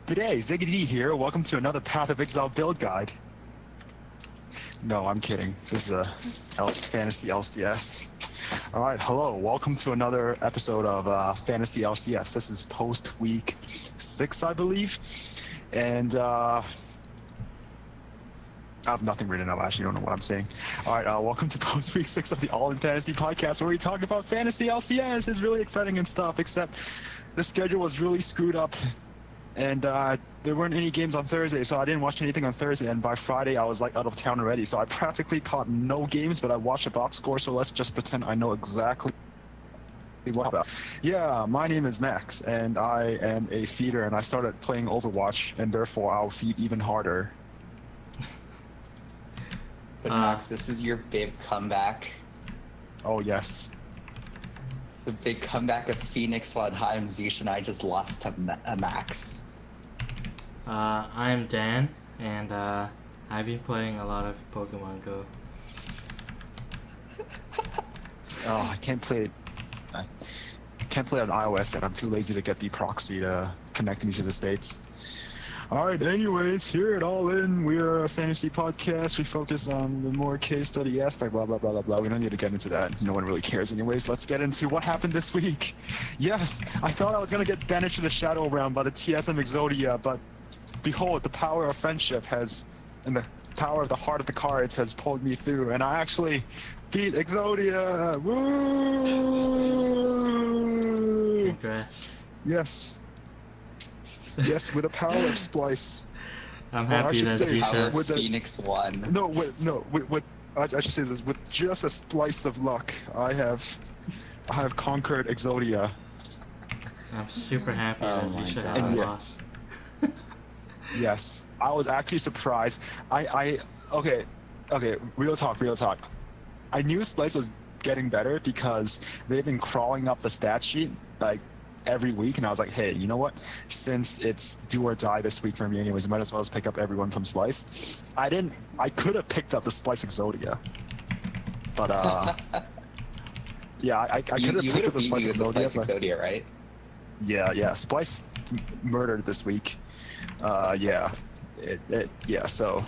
G'day, Ziggity here. Welcome to another Path of Exile build guide. No, I'm kidding. This is a Fantasy LCS. Alright, hello. Welcome to another episode of Fantasy LCS. This is post week 6, I believe. And I have nothing written up. I actually don't know what I'm saying. Alright, welcome to post week 6 of the All-In Fantasy podcast, where we talk about Fantasy LCS. It's really exciting and stuff, except the schedule was really screwed up. And there weren't any games on Thursday, so I didn't watch anything on Thursday. And by Friday, I was like out of town already. So I practically caught no games, but I watched a box score. So let's just pretend I know exactly what about. Yeah, my name is Max, and I am a feeder. And I started playing Overwatch, and therefore I'll feed even harder. But Max, this is your big comeback. Oh yes. It's the big comeback of Phoenix while I'm Zixia, and I just lost to Max. I'm Dan, and I've been playing a lot of Pokémon Go. Oh, I can't play on iOS yet. I'm too lazy to get the proxy to connect me to the States. Alright, anyways, here at All-In, we're a fantasy podcast. We focus on the more case study aspect, blah, blah, blah, blah, blah. We don't need to get into that. No one really cares anyways. Let's get into what happened this week. Yes, I thought I was going to get banished to the Shadow Realm by the TSM Exodia, but behold, the power of friendship and the power of the heart of the cards has pulled me through, and I actually beat Exodia! Woo! Congrats. Yes. Yes, with the power of Splyce. I'm happy that Zixia... With Phoenix won. I should say this, with just a splice of luck, I have conquered Exodia. I'm super happy that Zixia has a loss. Yes, I was actually surprised. Okay, real talk. I knew Splyce was getting better because they've been crawling up the stat sheet like every week, and I was like, hey, you know what? Since it's do or die this week for me anyways, I might as well just pick up everyone from Splyce. I could have picked up the Splyce Exodia, but yeah, I could have picked up the Splyce Exodia, right? Yeah, Splyce murdered this week. Yeah. So,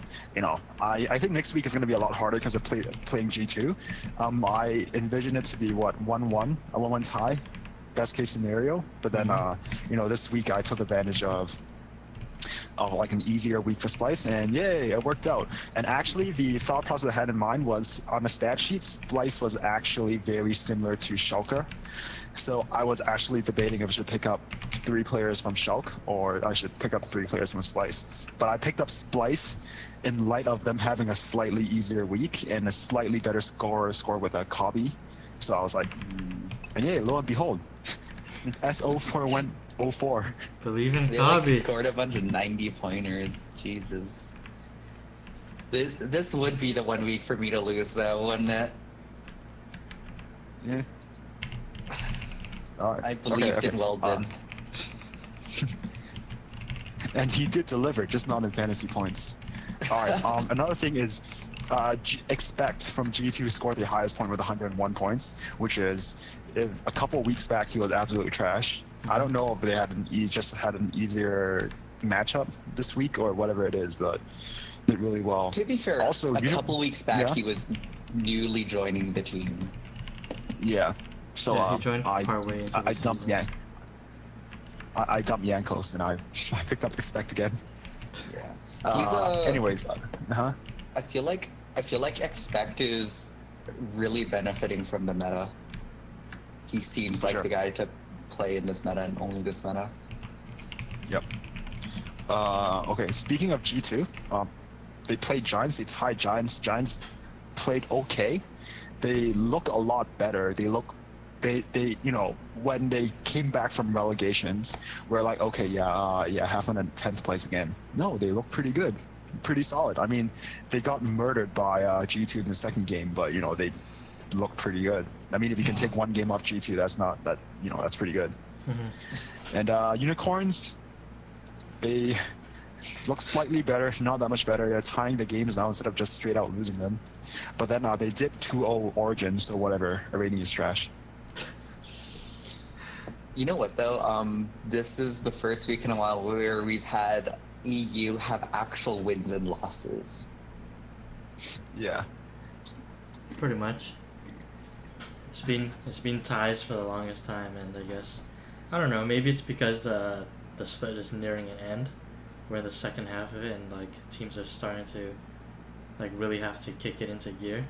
I think next week is going to be a lot harder because of playing G2. I envision it to be, 1-1, a 1-1 tie, best case scenario. But then, this week I took advantage of like an easier week for Splyce, and yay, it worked out. And actually, the thought process I had in mind was, on the stat sheet, Splyce was actually very similar to Shulker. So I was actually debating if I should pick up 3 players from Shulk, or I should pick up 3 players from Splyce. But I picked up Splyce in light of them having a slightly easier week and a slightly better score with a Cobby. So I was like, and yeah, lo and behold, S04 went 04. Believe in they Cobby. Scored a bunch of 90-pointers. Jesus. This would be the 1 week for me to lose, though, wouldn't it? Yeah. Right. I believed in Weldon. And he did deliver, just not in fantasy points. Alright, another thing is, Expect from G2 scored the highest point with 101 points, which is, if a couple weeks back he was absolutely trash. I don't know if they just had an easier matchup this week or whatever it is, but did really well. To be fair, also, a couple weeks back he was newly joining the team. Yeah. So he joined partway into the dumped season. I dumped Yankos and I picked up Expect again. Yeah. Anyways, I feel like Expect is really benefiting from the meta. He seems like the guy to play in this meta and only this meta. Yep. Okay, speaking of G2, they played Giants, they tied Giants. Giants played okay. They look a lot better. They when they came back from relegations, we're like, okay, having a 10th place again. No, they look pretty good, pretty solid. I mean, they got murdered by G2 in the second game, but they look pretty good. I mean, if you can take one game off G2, that's pretty good. Mm-hmm. And Unicorns, they look slightly better, not that much better. They're tying the games now instead of just straight out losing them. But then they did 2-0 Origin, so whatever. Iranian is trash. You know what though? This is the first week in a while where we've had EU have actual wins and losses. Yeah. Pretty much. It's been ties for the longest time, and I guess I don't know. Maybe it's because the split is nearing an end. We're in the second half of it, and like teams are starting to like really have to kick it into gear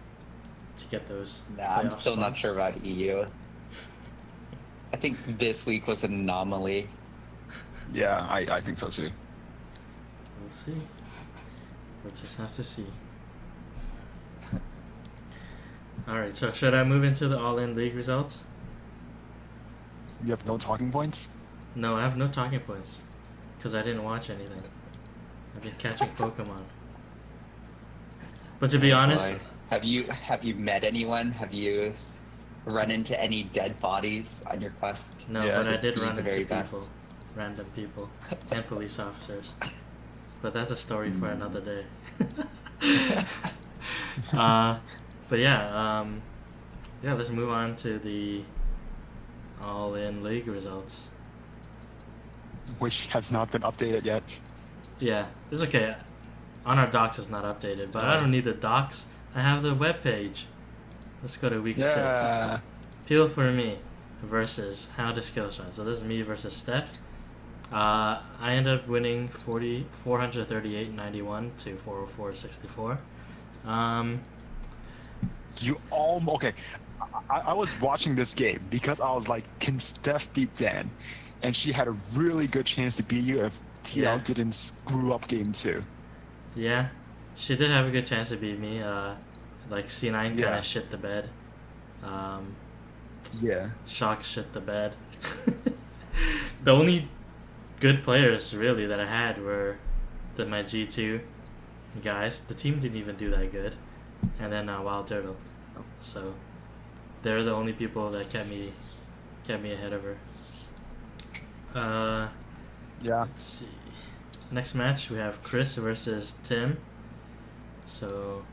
to get those. Nah, I'm still not spots. sure about EU. I think this week was an anomaly. Yeah, I think so too. We'll see. We'll just have to see. Alright, so should I move into the All-In League results? You have no talking points? No, I have no talking points. Because I didn't watch anything. I've been catching Pokemon. But to be honest... Boy. Have you met anyone? Have you run into any dead bodies on your quest? No, Yeah, but I did be run the into very people. best. Random people. And police officers. But that's a story for another day. But yeah, let's move on to the All-In League results. Which has not been updated yet. Yeah, it's okay. On our docs it's not updated, but I don't need the docs. I have the webpage. Let's go to week 6. Peel for me versus How to Skill Shot. So this is me versus Steph. I ended up winning 438.91 to 404.64. Okay. I was watching this game because I was like, can Steph beat Dan? And she had a really good chance to beat you if TL didn't screw up game 2. Yeah, she did have a good chance to beat me. Like C9 kind of shit the bed. Shock shit the bed. The only good players really that I had were my G2 guys. The team didn't even do that good, and then Wild Turtle. So they're the only people that kept me ahead of her. Let's see. Next match we have Chris versus Tim. So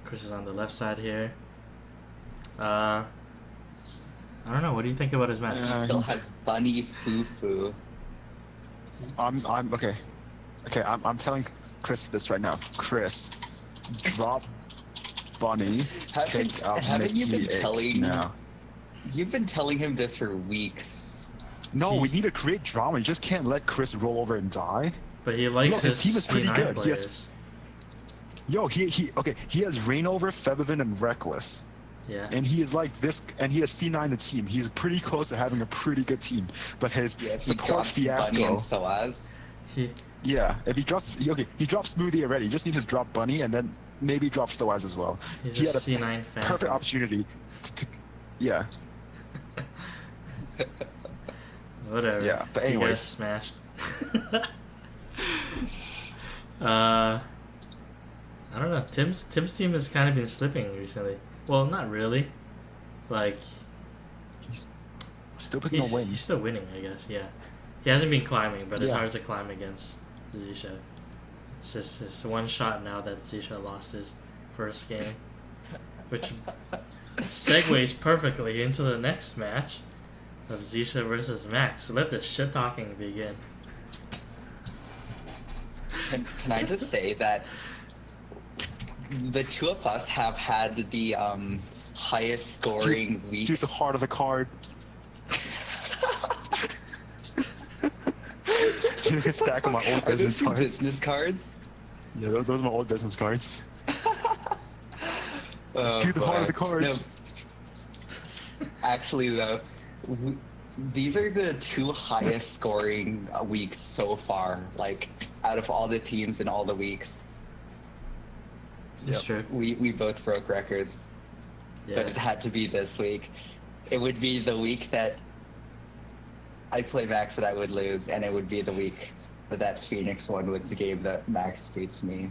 Chris is on the left side here. I don't know. What do you think about his match? He still has Bunny Fufu. I'm okay. Okay, I'm telling Chris this right now. Chris, drop Bunny. Haven't you been telling? Now. You've been telling him this for weeks. No, we need to create drama. You just can't let Chris roll over and die. But he likes his team is pretty C9 good. players. He has Rainover, Feathervin, and Reckless. Yeah. And he is like this, and he has C9 the team. He's pretty close to having a pretty good team. But his support Fiasco. Bunny and Soaz. If he drops, he dropped Smoothie already. He just needs to drop Bunny and then maybe drop Soaz as well. He's he a had C9 fan. Perfect opportunity. Yeah. Whatever. Yeah, but anyways. He got smashed. I don't know. Tim's team has kind of been slipping recently. Well, not really. Like he's still picking up wins. He's still winning, I guess. Yeah, he hasn't been climbing, but it's Yeah. hard to climb against Zixia. It's just it's one shot now that Zixia lost his first game, which segues perfectly into the next match of Zixia versus Max. So let the shit talking begin. Can I just say that the two of us have had the highest scoring weeks. Choose the heart of the card. You can stack on my old business cards. Business cards? Yeah, those are my old business cards. Choose the heart of the cards. No. Actually, though, these are the two highest scoring weeks so far. Like, out of all the teams in all the weeks. It's true. We both broke records. Yeah. But it had to be this week. It would be the week that I play Max that I would lose, and it would be the week that Phoenix won was the game that Max beats me.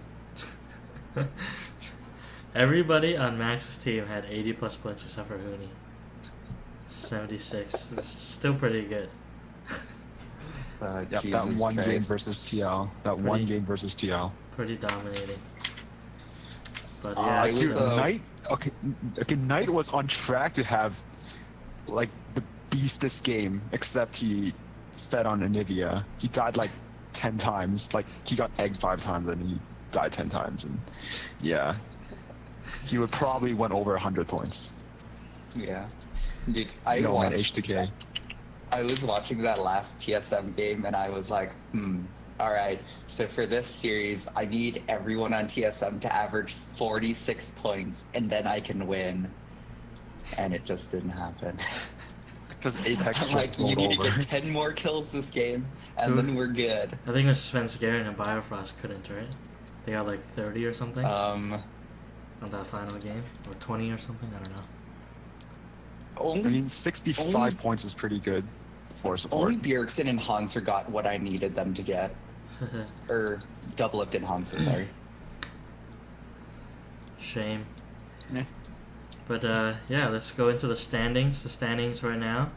Everybody on Max's team had 80 plus points except for Hooney. 76. It's still pretty good. Yep, that one Christ. game versus TL. One game versus TL. Pretty dominating. But yeah, Dude, Knight. Okay, Knight was on track to have like beast this game, except he fed on Anivia. He died like 10 times. Like, he got egged 5 times and he died 10 times. And yeah, he would probably win over 100 points. Yeah. Dude, I was watching that last TSM game and I was like, alright, so for this series, I need everyone on TSM to average 46 points and then I can win. And it just didn't happen. Because Apex I'm just like, you need rolled over. to get 10 more kills this game and then we're good. I think it was Svenskeren and Biofrost couldn't, right? They got like 30 or something on that final game, or 20 or something, I don't know. Only, I mean, 65 points is pretty good for support. Only Bjergsen and Hanser got what I needed them to get. Or Doublelift and Hanser, sorry. Shame. Yeah. But yeah, let's go into the standings. The standings right now,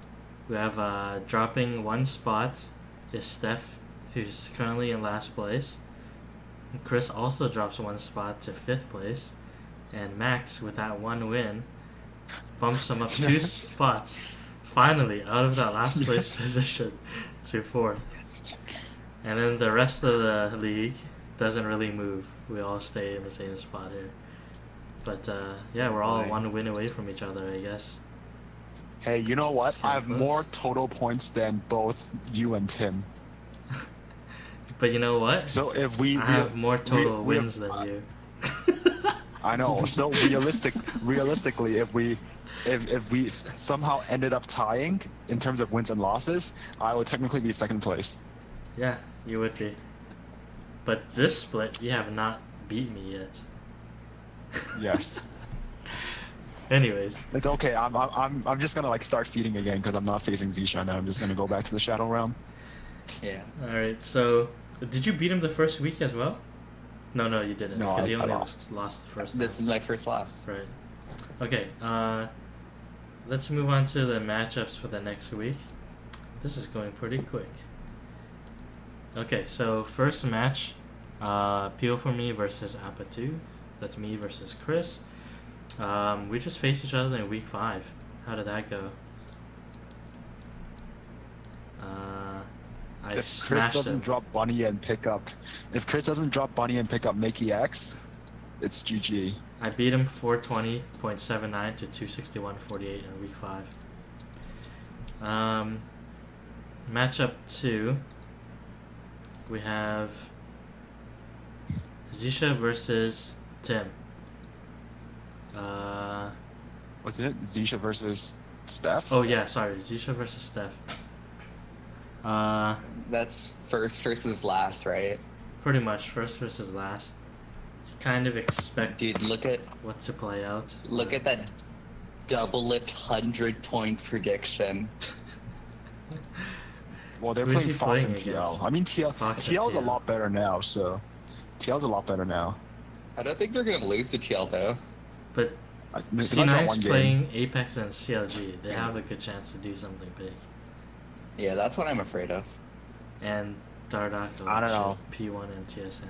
we have dropping 1 spot is Steph, who's currently in last place. Chris also drops 1 spot to 5th place, and Max, with that 1 win, bumps him up 2 spots, finally out of that last place position to 4th. And then the rest of the league doesn't really move. We all stay in the same spot here. But yeah, we're all 1 win away from each other, I guess. Hey, you know what? I have close. more total points than both you and Tim. But you know what? So if I have more total wins than you. I know. So realistically, if we somehow ended up tying in terms of wins and losses, I would technically be 2nd place. Yeah, you would be. But this split, you have not beat me yet. Yes. Anyways, It's okay. I'm just gonna like start feeding again because I'm not facing Zixia and I'm just gonna go back to the Shadow Realm. Yeah. All right. So, did you beat him the first week as well? No, you didn't. No, because you I only lost. Lost the first. This time. is my first loss. Right. Okay. Let's move on to the matchups for the next week. This is going pretty quick. Okay, so first match, Peel for me versus Apatu. That's me versus Chris. We just faced each other in week 5. How did that go? I If Chris smashed doesn't him. drop Bunny and pick up Mickey X, it's GG. I beat him 420.79 to 261.48 in week 5. Matchup 2, we have Zixia versus Tim. What's it? Zixia versus Steph? Oh yeah, sorry, Zixia versus Steph. That's first versus last, right? Pretty much first versus last. You kind of expect Dude, look at what to play out. that Doublelift 100-point prediction. Well, they're Who's playing he Fox playing and TL. against? I mean, TL's a TL. lot better now, so TL's a lot better now. I don't think they're gonna lose to TL though. But They might draw one C9's game. playing Apex and CLG. They have a good chance to do something big. Yeah, that's what I'm afraid of. And Dardak, I don't know. P1 and TSM.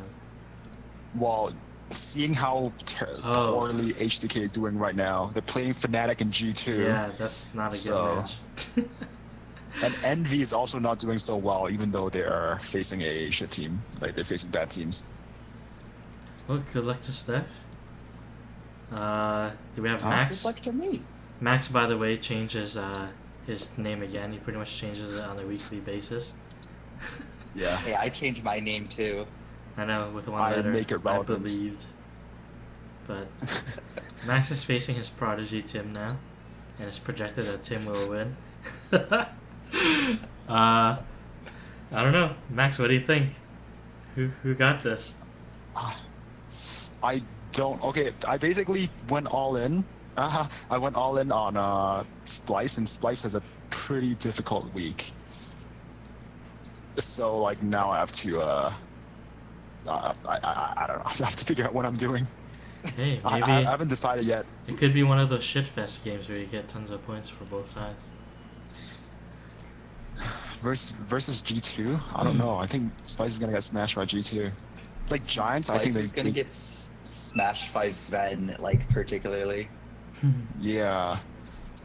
Well, seeing how poorly HDK is doing right now, they're playing Fnatic and G2. Yeah, that's not a good match. And Envy is also not doing so well, even though they are facing a shit team. Like, they're facing bad teams. Well, good luck to Steph. Do we have Huh? Max? Good luck to me. Max, by the way, changes his name again. He pretty much changes it on a weekly basis. Yeah. Hey, I changed my name too. I know, with one I letter, make it I relevant. believed. But Max is facing his prodigy Tim now, and it's projected that Tim will win. I don't know. Max, what do you think? Who got this? I don't. Okay, I basically went all in. I went all in on Splyce, and Splyce has a pretty difficult week. So like now I have to. I don't know. I have to figure out what I'm doing. Hey, maybe I haven't decided yet. it could be one of those shitfest games where you get tons of points for both sides. Versus G2, I don't know. I think Splyce is gonna get smashed by G2. Like Giants, I think Splyce is gonna get smashed by Sven, like particularly. Yeah.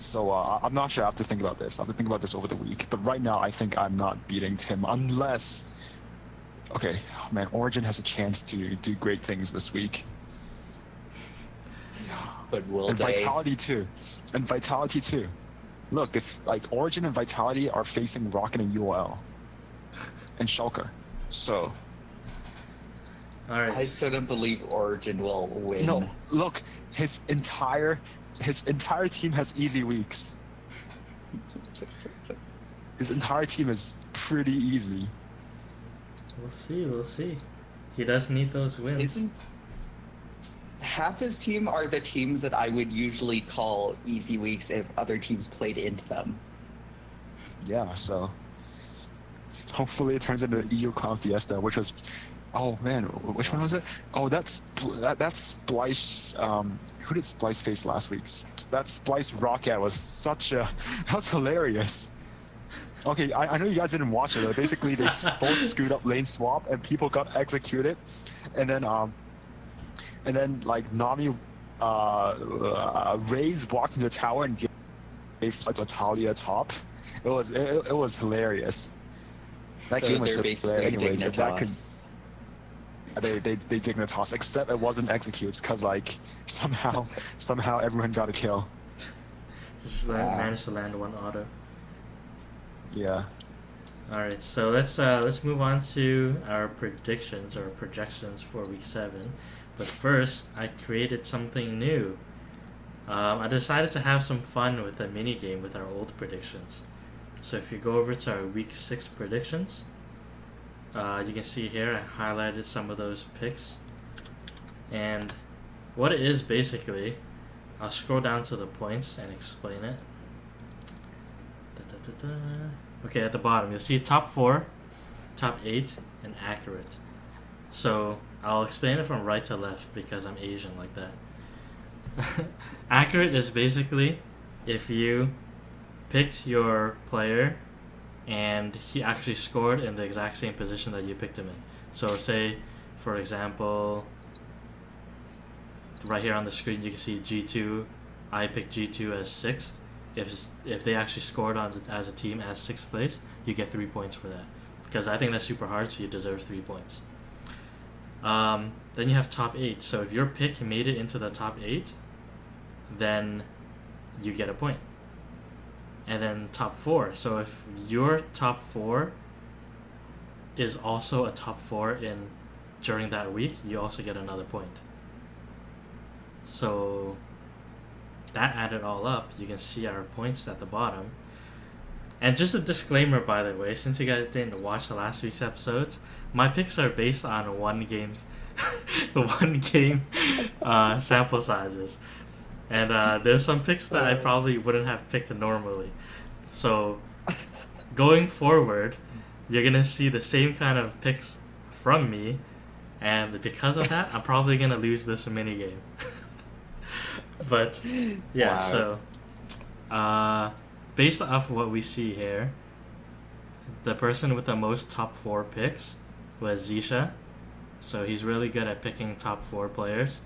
So I'm not sure. I have to think about this. I have to think about this over the week. But right now, I think I'm not beating Tim unless. Okay, man, Origin has a chance to do great things this week. But will and they? Vitality too. And Vitality too. Look, if like Origin and Vitality are facing Rocket and UOL and Shulker, so. All right. I still don't believe Origin will win. No, look, his entire team has easy weeks. His entire team is pretty easy. We'll see. He does need those wins. Half his team are the teams that I would usually call easy weeks if other teams played into them. Yeah, so hopefully it turns into EU Clown Fiesta, which was, oh man, which one was it? Oh, that's Splyce. Who did Splyce face last week? That Splyce Rocket was that was hilarious. Okay, I know you guys didn't watch it though. Basically, they both screwed up lane swap and people got executed, and then like Nami, Raze walked into the tower and gave like Natalia top. It was hilarious. That So game was they're hilarious. basically Anyways, if that Dignitas. could, they Dignitas, except it wasn't executes because like somehow everyone got a kill. Just managed to land one auto. Yeah. All right, so let's move on to our predictions or projections for week 7. But first, I created something new. I decided to have some fun with a mini game with our old predictions. So if you go over to our week 6 predictions, you can see here I highlighted some of those picks. And what it is basically, I'll scroll down to the points and explain it. Okay, at the bottom you'll see top 4, top 8, and accurate. So I'll explain it from right to left because I'm Asian like that. Accurate is basically if you picked your player and he actually scored in the exact same position that you picked him in. So say, for example, right here on the screen you can see G2. I picked G2 as 6th. If they actually scored on as a team as 6th place, you get 3 points for that. Because I think that's super hard, so you deserve 3 points. Then you have top 8. So if your pick made it into the top 8, then you get a point. And then top 4. So if your top 4 is also a top 4 during that week, you also get another point. So that added all up, you can see our points at the bottom. And just a disclaimer, by the way, since you guys didn't watch the last week's episodes, my picks are based on one game sample sizes. And there's some picks that I probably wouldn't have picked normally. So going forward, you're going to see the same kind of picks from me. And because of that, I'm probably going to lose this minigame. But yeah, Wow. So based off what we see here, the person with the most top 4 picks was Zixia. So he's really good at picking top 4 players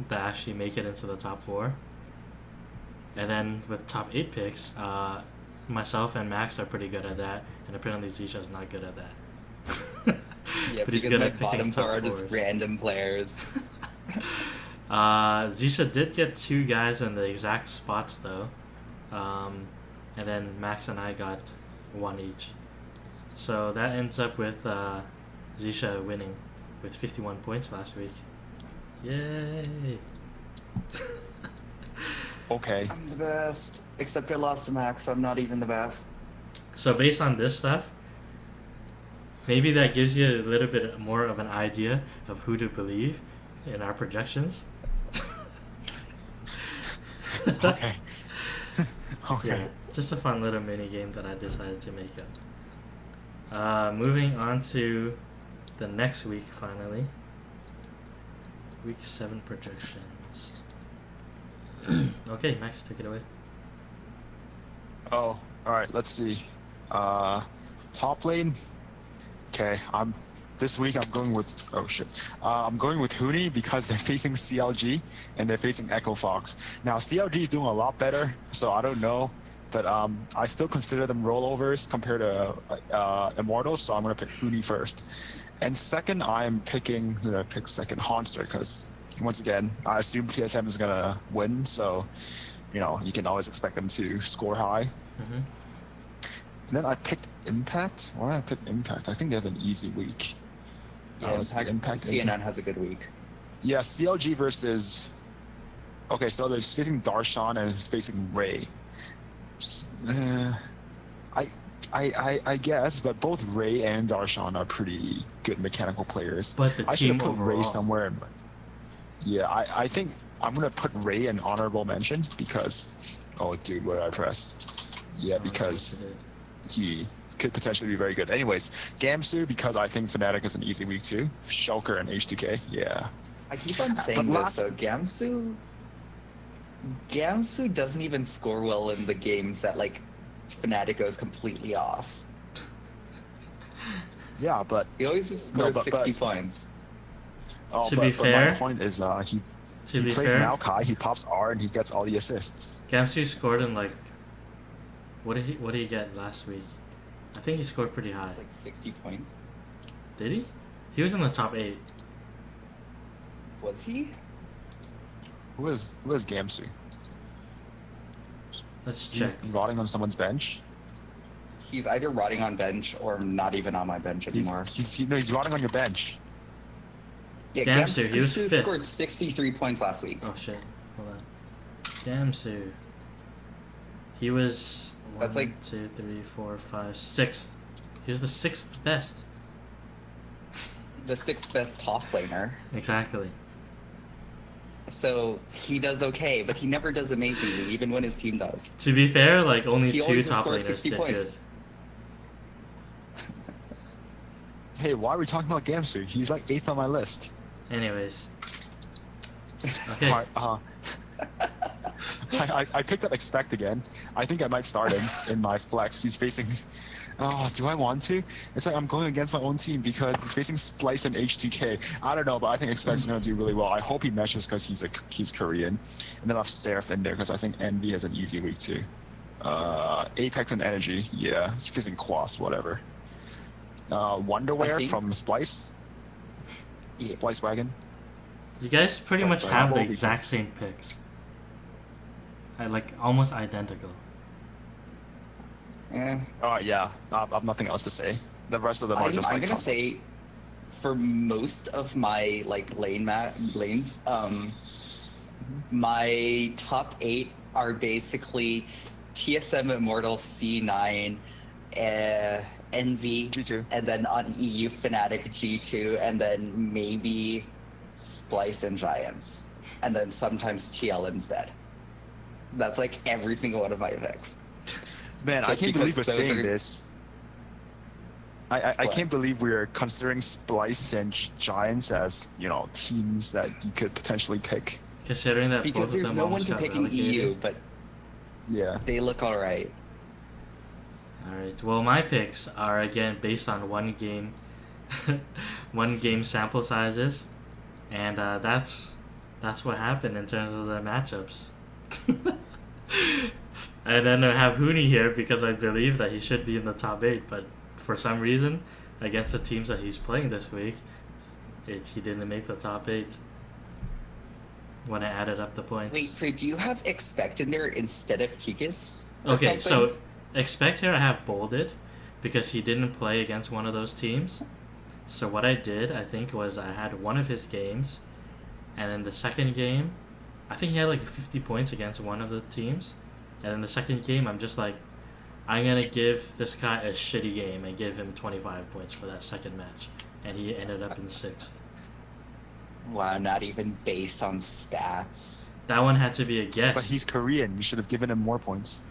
that actually make it into the top 4. And then with top 8 picks, myself and Max are pretty good at that, and apparently Zixia's not good at that. Yeah, But he's because good my at picking bottom top 4 are 4s. just random players. Zixia did get 2 guys in the exact spots though, and then Max and I got 1 each. So that ends up with Zixia winning with 51 points last week. Yay! Okay. I'm the best. Except I lost to Max, so I'm not even the best. So based on this stuff, maybe that gives you a little bit more of an idea of who to believe in our projections. Okay. Okay. Yeah, just a fun little mini game that I decided to make up. Moving on to the next week, finally. Week 7 projections. Okay, Max, take it away. Oh, all right. Let's see. Top lane. Okay, I'm This week I'm going with I'm going with Huni because they're facing CLG and they're facing Echo Fox. Now CLG is doing a lot better, so I don't know, but I still consider them rollovers compared to Immortals, so I'm gonna pick Huni first. And second, I'm picking second Honster because once again I assume TSM is gonna win, so you can always expect them to score high. Mm-hmm. And then I picked Impact. Why did I pick Impact? I think they have an easy week. Yeah, Impact CNN has a good week. Yeah, CLG versus... Okay, so they're facing Darshan and facing Ray. I guess, but both Ray and Darshan are pretty good mechanical players. But the I team should put overall. Ray somewhere. Yeah, I think I'm going to put Ray in honorable mention because... Oh, dude, what did I press? Yeah, because he could potentially be very good. Anyways, Gamsu, because I think Fnatic is an easy week too. Shulker and H2K, yeah. I keep on saying this though, Gamsu doesn't even score well in the games that like Fnatic goes completely off. Yeah, but he always just scores 60 points. Oh, to be fair, my point is he plays Maokai, he pops R, and he gets all the assists. Gamsu scored in like what did he get last week? I think he scored pretty high. Like 60 points. Did he? He was in the top 8. Was he? Who is Gamsu? Let's check. Rotting on someone's bench? He's either rotting on bench or not even on my bench anymore. He's rotting on your bench. Yeah, Gamsu, he was 5th. Scored 63 points last week. Oh shit. Hold on. Gamsu. He was... That's 1, 2, 3, 4, 5, 6th. He was the 6th best. The 6th best top laner. Exactly. So he does okay, but he never does amazingly, even when his team does. To be fair, like only he 2 top laners did points. good. Hey, why are we talking about Gamsu? He's like 8th on my list. Anyways. Okay. I picked up Expect again. I think I might start him in my flex. He's facing... Oh, do I want to? It's like I'm going against my own team because he's facing Splyce and H2K. I don't know, but I think Expect's going to do really well. I hope he meshes because he's Korean. And then I'll have Seraph in there because I think Envy has an easy week too. Apex and Energy, yeah. He's facing Quas, whatever. Wonderwear from Splyce. Yeah. Splyce Wagon. You guys pretty much have the exact same picks. Like almost identical. Yeah. Yeah. I've nothing else to say. The rest of them are just like. I'm gonna say, for most of my like lanes, my top 8 are basically TSM Immortal, C9, Envy, G2, and then on EU Fnatic G2, and then maybe Splyce and Giants, and then sometimes TL instead. That's like every single one of my picks. Man, I can't believe we're saying this. I can't believe we're considering Splyce and Giants as, teams that you could potentially pick. Considering that because both of them there's no one to pick in EU, but yeah, they look alright. Alright, well my picks are again based on one game sample sizes, and that's what happened in terms of the matchups. And then I have Huni here because I believe that he should be in the top 8, but for some reason, against the teams that he's playing this week, he didn't make the top 8 when I added up the points. Wait, so do you have Expect in there instead of Kikis? Okay, so Expect here I have bolded because he didn't play against one of those teams. So what I did, I think, was I had one of his games, and then the second game, I think he had like 50 points against one of the teams. And then the second game, I'm just like, I'm going to give this guy a shitty game and give him 25 points for that second match. And he ended up in 6th. Wow, not even based on stats. That one had to be a guess. But he's Korean. You should have given him more points.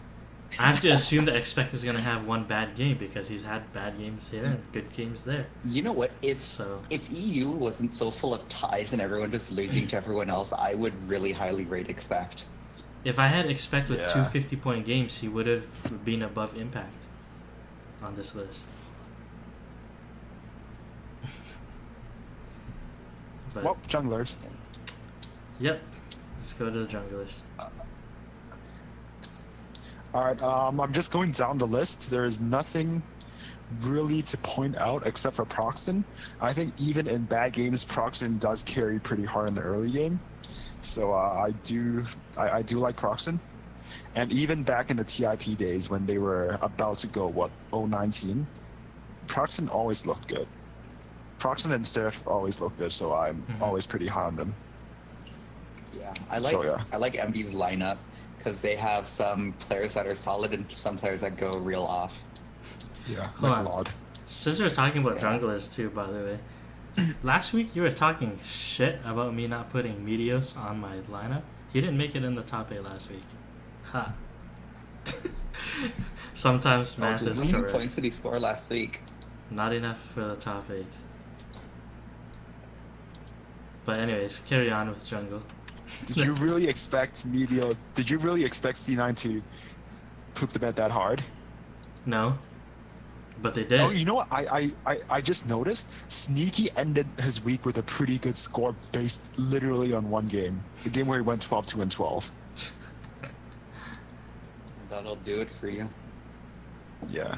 I have to assume that Expect is going to have one bad game because he's had bad games here and good games there. You know what? If EU wasn't so full of ties and everyone just losing to everyone else, I would really highly rate Expect. If I had Expect with 2 50-point games, he would have been above Impact on this list. But, well, junglers. Yep. Let's go to the junglers. Alright, I'm just going down the list. There is nothing really to point out except for Proxen. I think even in bad games, Proxen does carry pretty hard in the early game. So I do like Proxen. And even back in the TIP days when they were about to go, 019, Proxen always looked good. Proxen and Seraph always looked good, so I'm always pretty high on them. Yeah, I like MB's lineup because they have some players that are solid and some players that go real off. Yeah, like Lod. Since we're talking about junglers too, by the way, last week you were talking shit about me not putting Meteos on my lineup. He didn't make it in the top 8 last week. Ha. Sometimes math is correct. How many points did he score last week? Not enough for the top 8. But anyways, carry on with jungle. Did you really expect Meteos? Did you really expect C9 to poop the bed that hard? No. But they did. Oh, you know what? I just noticed Sneaky ended his week with a pretty good score based literally on one game. The game where he went 12-2-12. That'll do it for you. Yeah.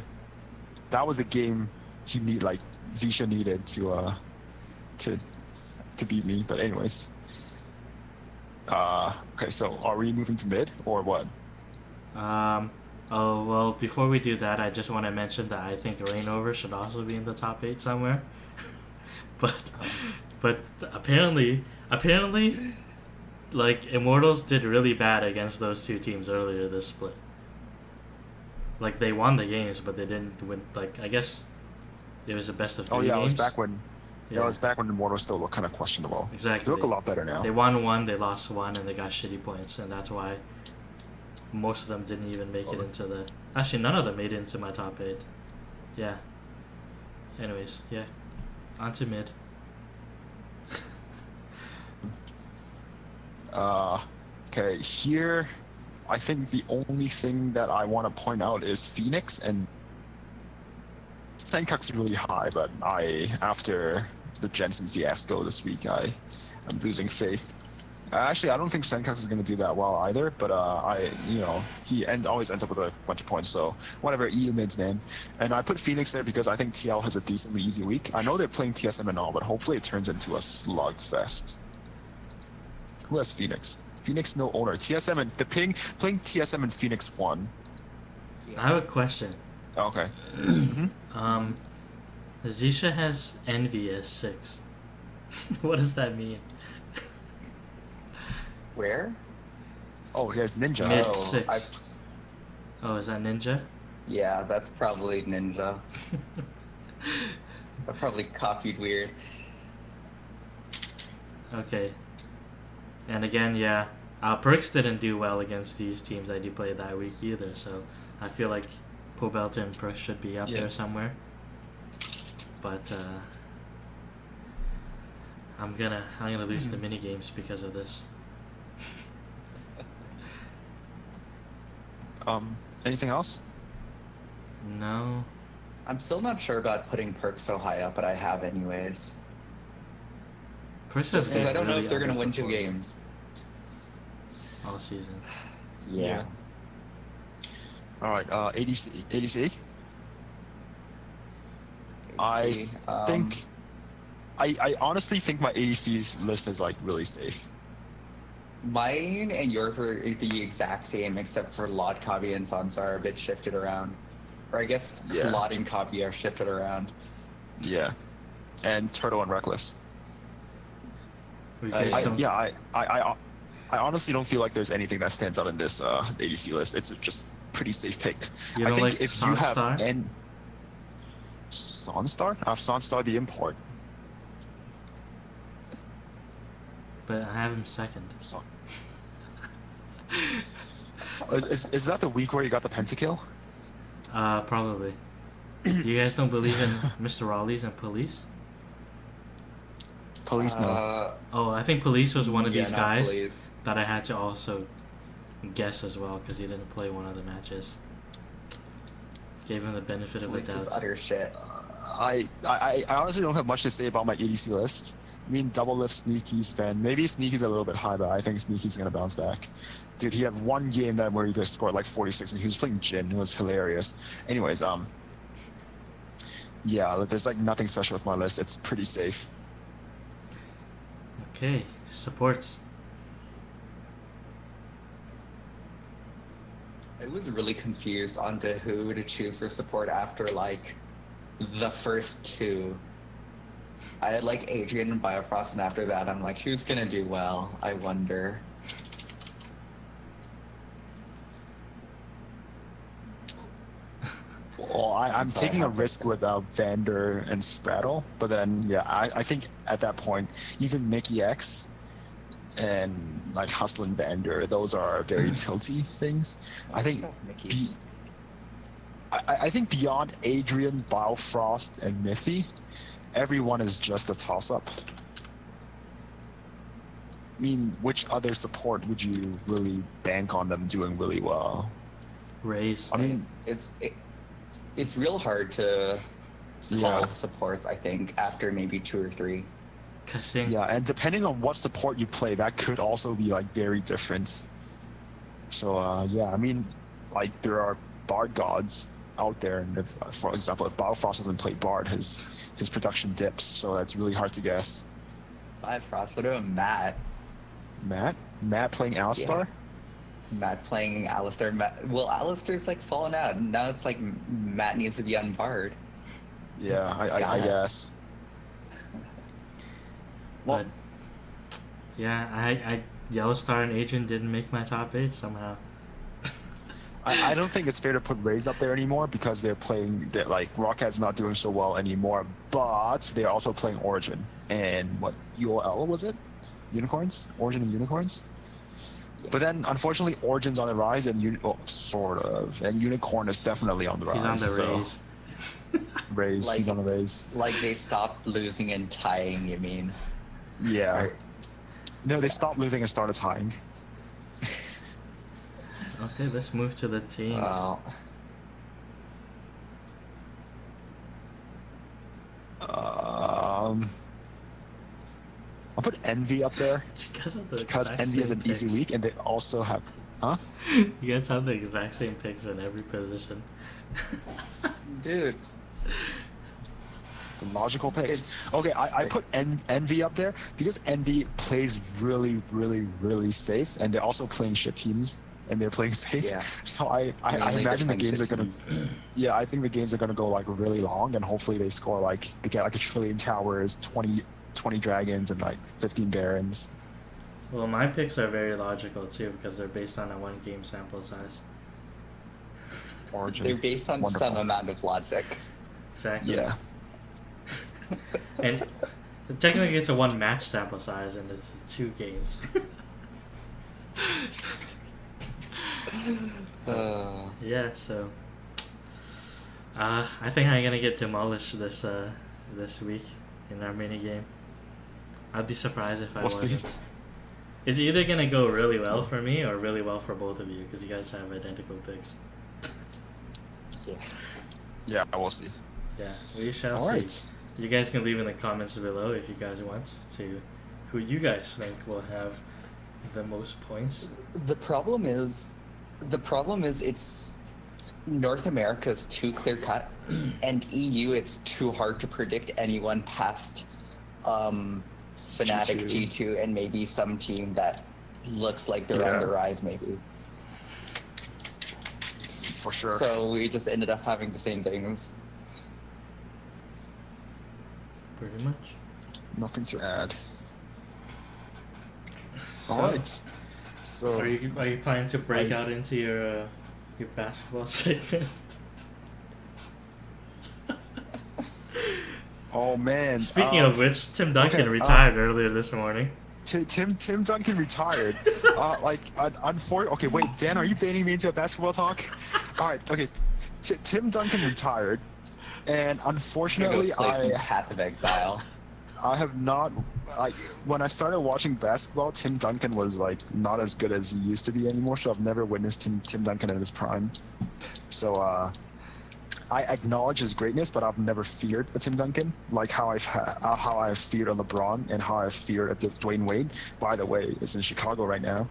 That was a game Zixia needed to beat me, but anyways. Okay, so are we moving to mid or what? Oh, well, before we do that, I just want to mention that I think Rainover should also be in the top 8 somewhere. but apparently, like, Immortals did really bad against those two teams earlier this split. Like, they won the games, but they didn't win. Like, I guess it was a best of 3 games. It was back when... Yeah, it was back when Immortals still looked kind of questionable. Exactly. They look a lot better now. They won 1, they lost 1, and they got shitty points, and that's why most of them didn't even make it into the... Actually, none of them made it into my top 8. Yeah. Anyways, yeah. On to mid. Okay, here, I think the only thing that I want to point out is Phoenix, and Senkuk's really high, but after the Jensen fiasco this week, I'm losing faith. Actually, I don't think Senkuk is going to do that well either, but he always ends up with a bunch of points, so whatever, EU mid's name. And I put Phoenix there because I think TL has a decently easy week. I know they're playing TSM and all, but hopefully it turns into a slugfest. Who has Phoenix? Phoenix, no owner. TSM and playing TSM and Phoenix won. I have a question. Okay. Zixia has Envy as 6. What does that mean? Where? Oh, he has Ninja. Mid 6. Oh, is that Ninja? Yeah, that's probably Ninja. I probably copied weird. Okay. And again, yeah, Perks didn't do well against these teams that he played that week either, so I feel like Pobelter and Perks should be up there somewhere. But I'm gonna lose the mini games because of this. Anything else? No. I'm still not sure about putting Perks so high up, but I have anyways. Perks just because I don't know if they're gonna win 2 games all season. Yeah. All right. ADC. I honestly think my ADC's list is like really safe. Mine and yours are the exact same, except for Lod, Kavi, and Sansa are a bit shifted around. Or I guess Lod and Kavi are shifted around. Yeah. And Turtle and Reckless. I honestly don't feel like there's anything that stands out in this ADC list. It's just pretty safe picks. You don't like Sunstar? Sunstar? I have Sunstar the import. But I have him second. Is that the week where you got the pentakill? Probably. You guys don't believe in Mr. Raleighs and Police? Police, no. Oh, I think Police was one of these guys that I had to also guess as well because he didn't play one of the matches. Gave him the benefit of the doubt. Is utter shit. I honestly don't have much to say about my EDC list. I mean, double lift Sneaky's been maybe Sneaky's a little bit high, but I think Sneaky's gonna bounce back. Dude, he had one game that where he could score like 46, and he was playing Jin. It was hilarious. Anyways, yeah, there's like nothing special with my list. It's pretty safe. Okay, supports. I was really confused on to who to choose for support after like the first two. I had like Adrian and Biofrost, and after that I'm like, who's gonna do well? I wonder. Well, I'm taking a risk with Vander and Spraddle, but then yeah, I think at that point even Mickey X and like Hustle and Vander, those are very tilty things. I think I think beyond Adrian, Biofrost, and Miffy, everyone is just a toss-up. I mean, which other support would you really bank on them doing really well? Raise. I mean, it's real hard to call supports, I think, after maybe 2 or 3. Cussing. Yeah, and depending on what support you play, that could also be like very different. So yeah, I mean, like there are Bard gods out there, and if, for example, if Biofrost doesn't play Bard, his production dips, so that's really hard to guess. Biofrost, what about Matt? Matt playing Alistar? Yeah. Matt playing Alistar. Well, Alistar's like fallen out. Now it's like Matt needs to be on Bard. Yeah, I guess. But yeah, I Yellowstar and Adrian didn't make my top 8 somehow. I don't think it's fair to put Raze up there anymore because they're like Rocket's not doing so well anymore, but they're also playing Origin and what UOL was it? Unicorns? Origin and Unicorns? Yeah. But then unfortunately Origin's on the rise and sort of, and Unicorn is definitely on the rise. He's on the Raze. Raze, he's on the Raze. Like they stopped losing and tying, you mean? Yeah. Right. No, they stopped losing and started tying. Okay, let's move to the teams. I'll put Envy up there because Envy has an easy week, and they also have, huh? You guys have the exact same picks in every position. Dude. The logical picks. Okay, I put Envy up there because Envy plays really, really, really safe, and they're also playing shit teams, and they're playing safe. Yeah. So I imagine the games are gonna. Yeah, I think the games are gonna go like really long, and hopefully they score like they get like a trillion towers, 20 dragons, and like 15 barons. Well, my picks are very logical too because they're based on a 1 game sample size. Origin. They're based on some amount of logic. Exactly. Yeah. And technically it's a 1 match sample size and it's 2 games. Yeah, so I think I'm gonna get demolished this week in our mini game. I'd be surprised if I wasn't. It's either gonna go really well for me or really well for both of you because you guys have identical picks. Yeah, I will see. Yeah, we shall see. Right. You guys can leave in the comments below if you guys want to who you guys think will have the most points. The problem is it's North America is too clear cut, and EU it's too hard to predict anyone past Fnatic, G2, and maybe some team that looks like they're on the rise, maybe. For sure. So we just ended up having the same things. Pretty much. Nothing to add. So, alright. So are you planning to break out into your basketball segment? Oh man. Speaking of which, Tim Duncan retired earlier this morning. Tim Duncan retired. Okay, wait, Dan, are you baiting me into a basketball talk? All right, okay. Tim Duncan retired, and unfortunately, Path of Exile. I have not. When I started watching basketball, Tim Duncan was like not as good as he used to be anymore. So I've never witnessed Tim Duncan in his prime. So I acknowledge his greatness, but I've never feared a Tim Duncan like how I've feared a LeBron and how I've feared a Dwayne Wade. By the way, is in Chicago right now.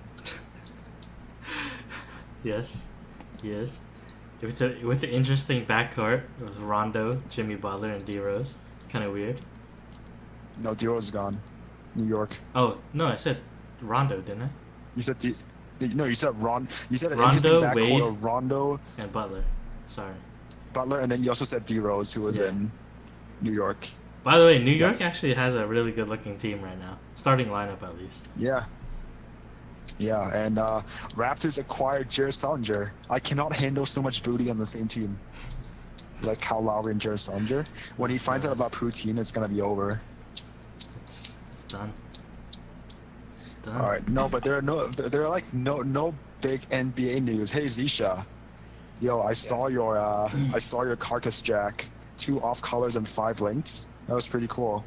Yes, yes. With the interesting backcourt with Rondo, Jimmy Butler, and D Rose. Kind of weird. No, D Rose is gone. New York. Oh no, I said Rondo, didn't I? You said no, you said Ron. You said an Rondo, interesting backcourt Wade, of Rondo and Butler. Sorry. Butler, and then you also said D Rose, who was in New York. By the way, New York actually has a really good-looking team right now. Starting lineup, at least. Yeah. Yeah, and Raptors acquired Jared Sullinger. I cannot handle so much booty on the same team. Like Kyle Lowry and Jared Sullinger. When he finds out about Poutine, it's gonna be over. It's done. It's done. All right, no, but there are no big NBA news. Hey Zixia, yo, I saw your Carcass Jack, 2 off colors and 5 links. That was pretty cool.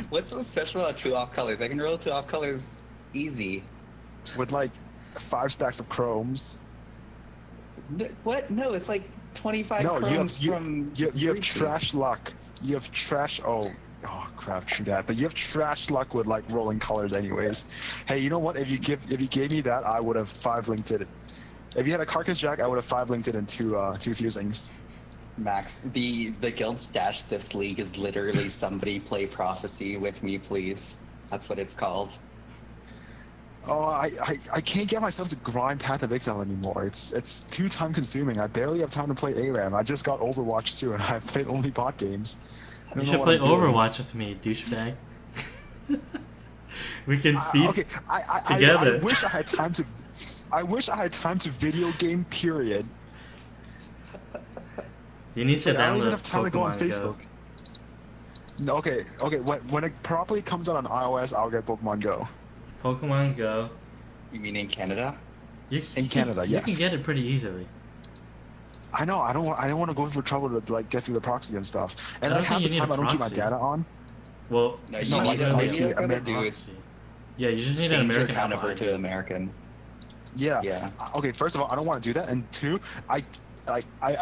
What's so special about 2 off colors? I can roll 2 off colors easy. With like 5 stacks of chromes. What? No, it's like 25 chromes from. You have trash luck. You have trash. Oh crap, true that. But you have trash luck with like rolling colors, anyways. Hey, you know what? If you gave me that, I would have 5 linked it. If you had a Carcass Jack, I would have 5 linked it in two fusings. Max, the guild stash this league is literally somebody play Prophecy with me, please. That's what it's called. Oh, I can't get myself to grind Path of Exile anymore. It's too time consuming. I barely have time to play ARAM. I just got Overwatch 2 and I've played only bot games. You should play Overwatch with me, douchebag. We can feed together. I wish I had time to. I wish I had time to video game. Period. You need to download I don't even have time to go on Pokemon Facebook. Go. No, okay. When it properly comes out on iOS, I'll get Pokemon Go. Pokemon Go. You mean in Canada? In Canada, yes. You can get it pretty easily. I know. I don't want to go through trouble to like get through the proxy and stuff. And I like half the time, I don't keep my proxy. data on. Well, no, you need need to do is yeah, you just need an change your American account Apple over ID. to American. Yeah. Okay. First of all, I don't want to do that, and 2, I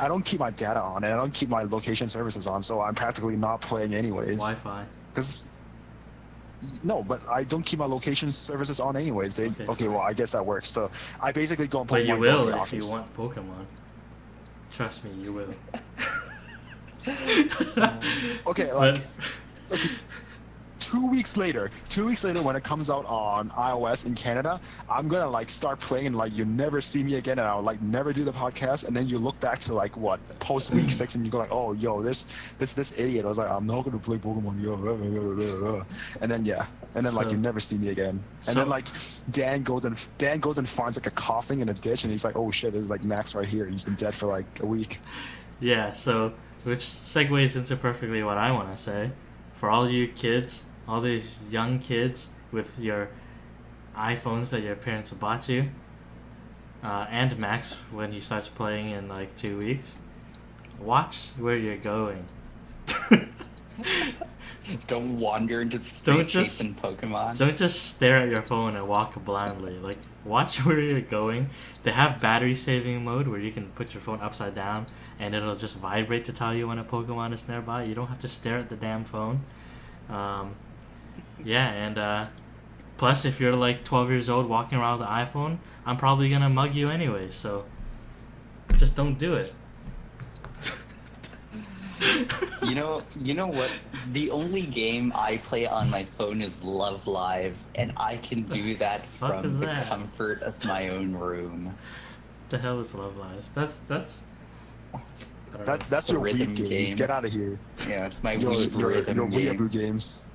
don't keep my data on, and I don't keep my location services on, so I'm practically not playing anyways. Wi-Fi. No, but I don't keep my location services on anyways. Okay, well, I guess that works. So I basically go and play. But you will if you want Pokemon. Trust me, you will. Okay, like, okay, 2 weeks later, when it comes out on iOS in Canada, I'm gonna like start playing and like you never see me again, and I'll like never do the podcast, and then you look back to like what post week 6, and you go like, oh yo, this idiot. I was like, I'm not gonna play Pokemon Go, and then like you never see me again, and then like Dan goes and finds like a coughing in a ditch, and he's like, oh shit, this is like Max right here. He's been dead for like a week. Yeah, so which segues into perfectly what I want to say. For all you kids, all these young kids with your iPhones that your parents have bought you, and Max when he starts playing in like 2 weeks, watch where you're going. Don't wander into the street chasing Pokemon. Don't just stare at your phone and walk blindly. Like, watch where you're going. They have battery saving mode where you can put your phone upside down and it'll just vibrate to tell you when a Pokemon is nearby. You don't have to stare at the damn phone. Yeah, and plus if you're like 12 years old walking around with an iPhone, I'm probably gonna mug you anyway, so just don't do it. You know what? The only game I play on my phone is Love Live, and I can do that from the comfort of my own room. The hell is Love Live? That's your rhythm games. Get out of here. Yeah, it's my rhythm game. Weeaboo games.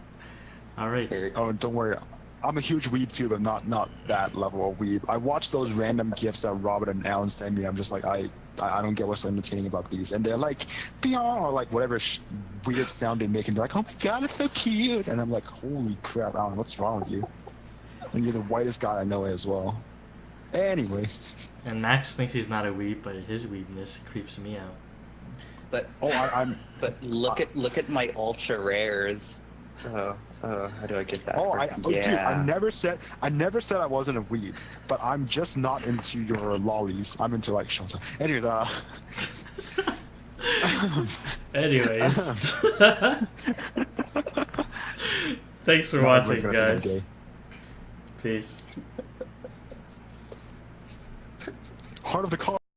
All right. Oh, don't worry. I'm a huge weeb too, but not that level of weeb. I watch those random gifs that Robert and Alan send me. I'm just like, I don't get what's so entertaining about these. And they're like, beyond, or like whatever weird sound they make, and they're like, oh my god, it's so cute. And I'm like, holy crap, Alan, what's wrong with you? And you're the whitest guy I know as well. Anyways. And Max thinks he's not a weeb, but his weebness creeps me out. But But look at my ultra rares. How do I get that? Dude, I never said I wasn't a weeb, but I'm just not into your lollies. I'm into like Shota. Anyways, Anyways. Thanks for watching, guys. Peace. Heart of the call.